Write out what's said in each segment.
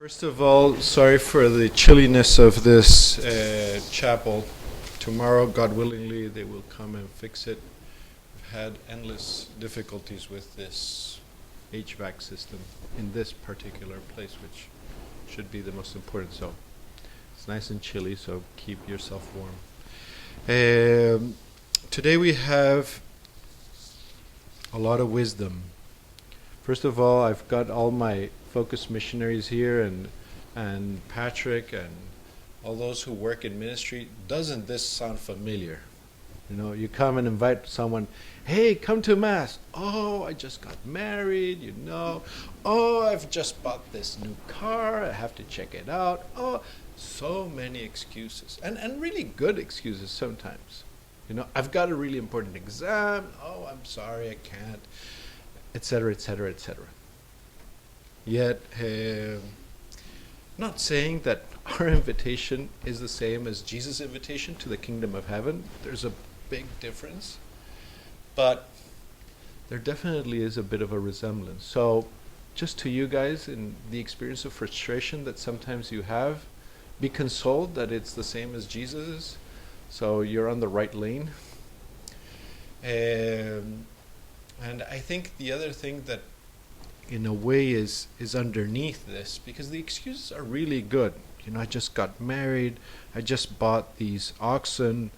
First of all, sorry for the chilliness of this chapel. Tomorrow, God willingly, they will come and fix it. We've had endless difficulties with this HVAC system in this particular place, which should be the most important. So it's nice and chilly, so keep yourself warm. Today we have a lot of wisdom. First of all, I've got all my focus missionaries here and Patrick and all those who work in ministry. Doesn't this sound familiar? You know, you come and invite someone, hey, come to Mass. Oh, I just got married, you know. Oh, I've just bought this new car, I have to check it out. Oh, so many excuses. And really good excuses sometimes. You know, I've got a really important exam. Oh, I'm sorry, I can't. Etc., etc., etc. Yet, not saying that our invitation is the same as Jesus' invitation to the kingdom of heaven. There's a big difference. But there definitely is a bit of a resemblance. So, just to you guys, in the experience of frustration that sometimes you have, be consoled that it's the same as Jesus'. So, you're on the right lane. And I think the other thing that in a way is underneath this, because the excuses are really good. You know, I just got married, I just bought these oxen.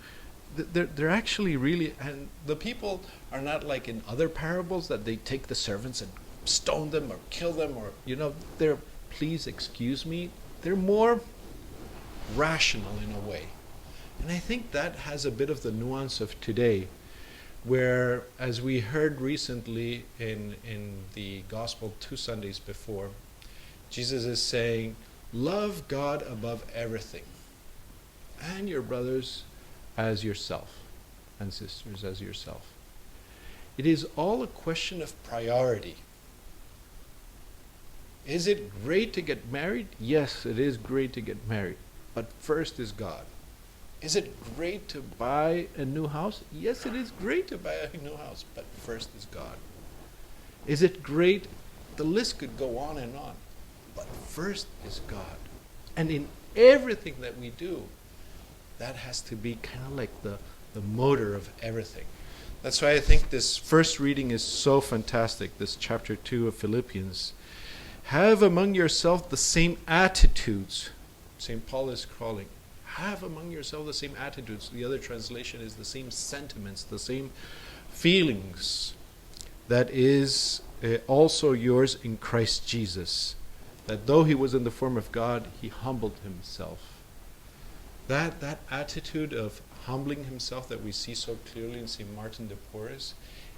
They're actually really, and the people are not like in other parables that they take the servants and stone them or kill them, or, you know, they're, please excuse me, they're more rational in a way. And I think that has a bit of the nuance of today, where, as we heard recently in the gospel 2 Sundays before, Jesus is saying, love God above everything, and your brothers as yourself, and sisters as yourself. It is all a question of priority. Is it great to get married? Yes, it is great to get married, but first is God. Is it great to buy a new house? Yes, it is great to buy a new house, but first is God. Is it great? The list could go on, but first is God. And in everything that we do, that has to be kind of like the motor of everything. That's why I think this first reading is so fantastic, this chapter 2 of Philippians. Have among yourself the same attitudes. St. Paul is calling. Have among yourselves the same attitudes. The other translation is the same sentiments, the same feelings that is also yours in Christ Jesus. That though he was in the form of God, he humbled himself. That attitude of humbling himself that we see so clearly in St. Martin de Porres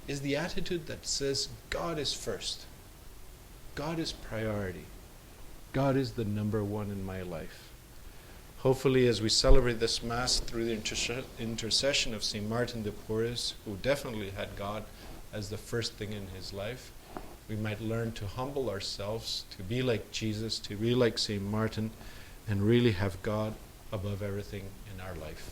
is the attitude that says God is first. God is priority. God is the number one in my life. Hopefully, as we celebrate this Mass through the intercession of St. Martin de Porres, who definitely had God as the first thing in his life, we might learn to humble ourselves, to be like Jesus, to be like St. Martin, and really have God above everything in our life.